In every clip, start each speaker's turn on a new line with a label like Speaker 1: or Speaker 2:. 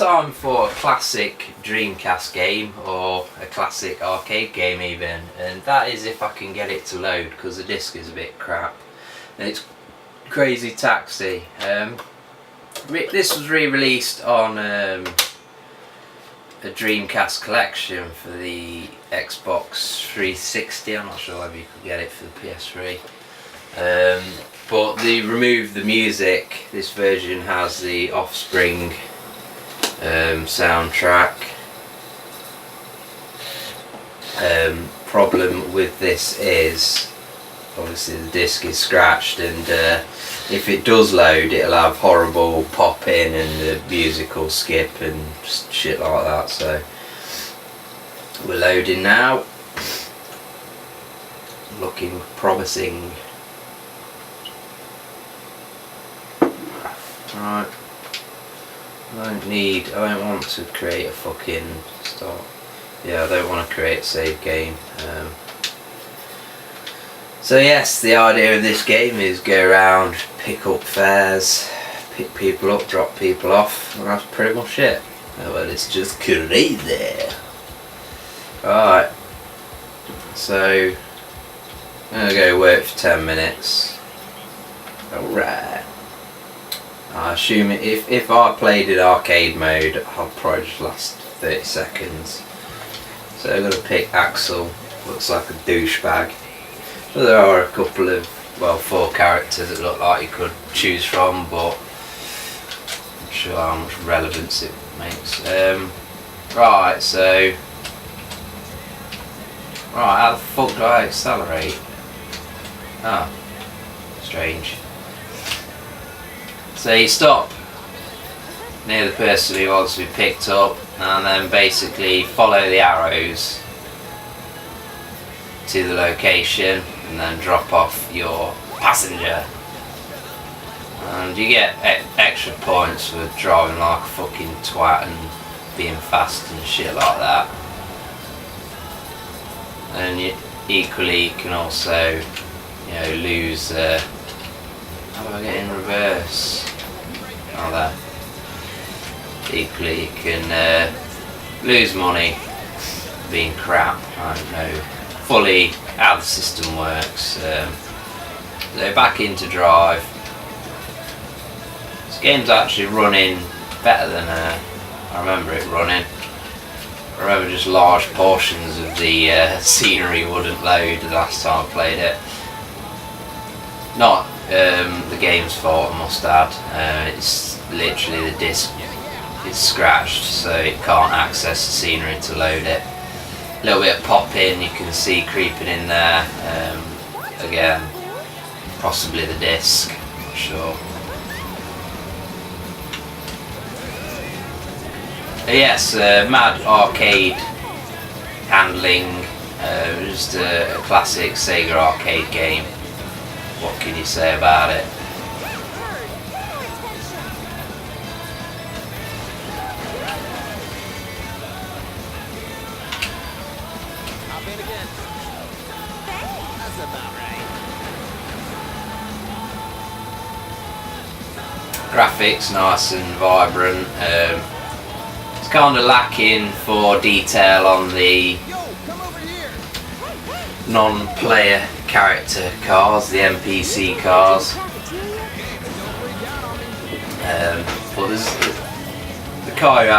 Speaker 1: time for a classic Dreamcast game, or a classic arcade game even, and that is if I can get it to load, because the disc is a bit crap. And it's Crazy Taxi. This was re-released on a Dreamcast collection for the Xbox 360. I'm not sure whether you could get it for the PS3. But they removed the music. This version has the Offspring soundtrack. Problem with this is obviously the disc is scratched, and if it does load it'll have horrible pop in and the music will skip and shit like that. So we're loading now, looking promising. Right, I don't want to create a fucking start. Yeah, I don't want to create a save game. So yes, the idea of this game is go around, pick up fares, pick people up, drop people off, and that's pretty much it. Well, it's just crazy. Right, so I'm going to go work for 10 minutes. Alright. I assume if I played in arcade mode, I'll probably just last 30 seconds. So I'm going to pick Axel, looks like a douchebag. But there are a couple of, well, 4 characters that look like you could choose from, but I'm not sure how much relevance it makes. Right, so... Right, how the fuck do I accelerate? Ah, strange. So you stop near the person who wants to be picked up, and then basically follow the arrows to the location and then drop off your passenger, and you get extra points for driving like a fucking twat and being fast and shit like that. And you equally can also, you know, lose. How do I get in reverse? Oh, there. Equally you can lose money being crap. I don't know fully how the system works. So back into drive. This game's actually running better than I remember it running. I remember just large portions of the scenery wouldn't load the last time I played it. Not the game's fault, I must add. It's literally the disc is scratched, so it can't access the scenery to load it. A little bit of pop in you can see creeping in there. Again, possibly the disc, not sure. Yes, mad arcade handling. Just a classic Sega arcade game. What can you say about it? Graphics nice and vibrant. It's kind of lacking for detail on the non-player character cars, the NPC cars. But there's the car your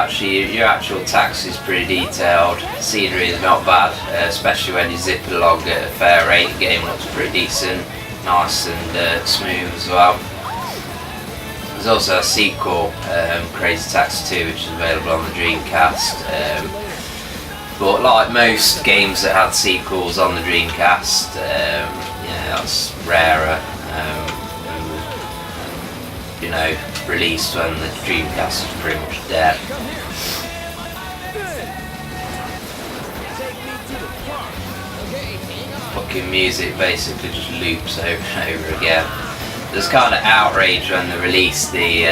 Speaker 1: actual taxi is pretty detailed. The scenery is not bad, especially when you zip along at a fair rate. The game looks pretty decent, nice and smooth as well. There's also a sequel, Crazy Taxi 2, which is available on the Dreamcast. But like most games that had sequels on the Dreamcast, yeah, that's rarer. You know, released when the Dreamcast was pretty much dead. Fucking music basically just loops over and over again. There's kind of outrage when they released the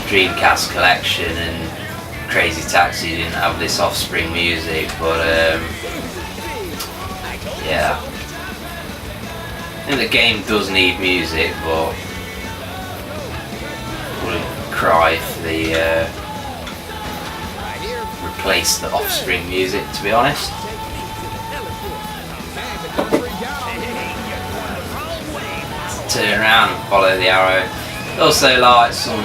Speaker 1: Dreamcast collection and Crazy Taxi didn't have this Offspring music, but yeah, I think the game does need music, but it wouldn't cry if they replace the off-screen music, to be honest. Turn around and follow the arrow. Also like some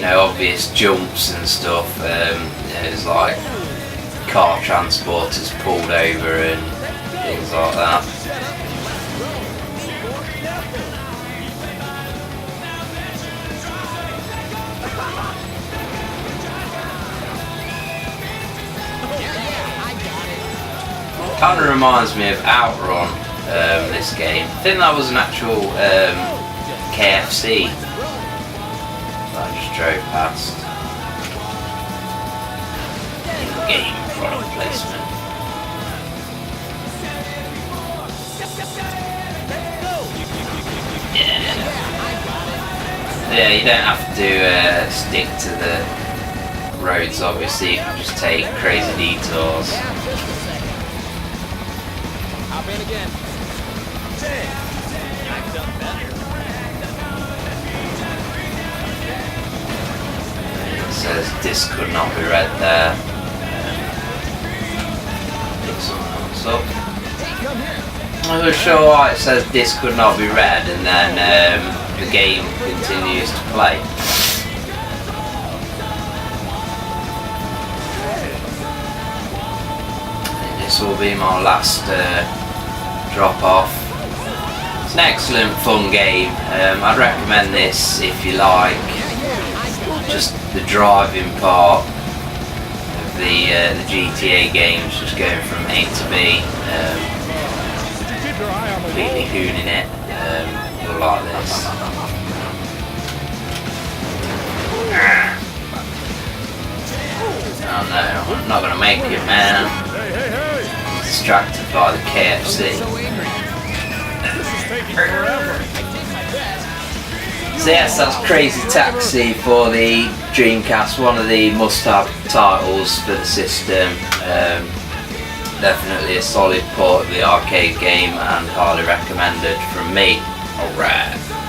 Speaker 1: obvious jumps and stuff. There's like car transporters pulled over and things like that. Kind of reminds me of Outrun, this game. I think that was an actual KFC that I just drove past. In-game product placement. Yeah, you don't have to stick to the roads, obviously. You can just take crazy detours.
Speaker 2: Again. I've done better.
Speaker 1: It says this could not be read there. Pick something else up. I'm not sure why it says this could not be read and then the game continues to play. This will be my last drop off. It's an excellent fun game. I'd recommend this if you like just the driving part of the GTA games, just going from A to B, completely hooning it. You'll like this. Oh no, I'm not gonna make it, man. Distracted by the KFC. So yes, that's Crazy Taxi for the Dreamcast, one of the must-have titles for the system. Definitely a solid port of the arcade game and highly recommended from me. Alright.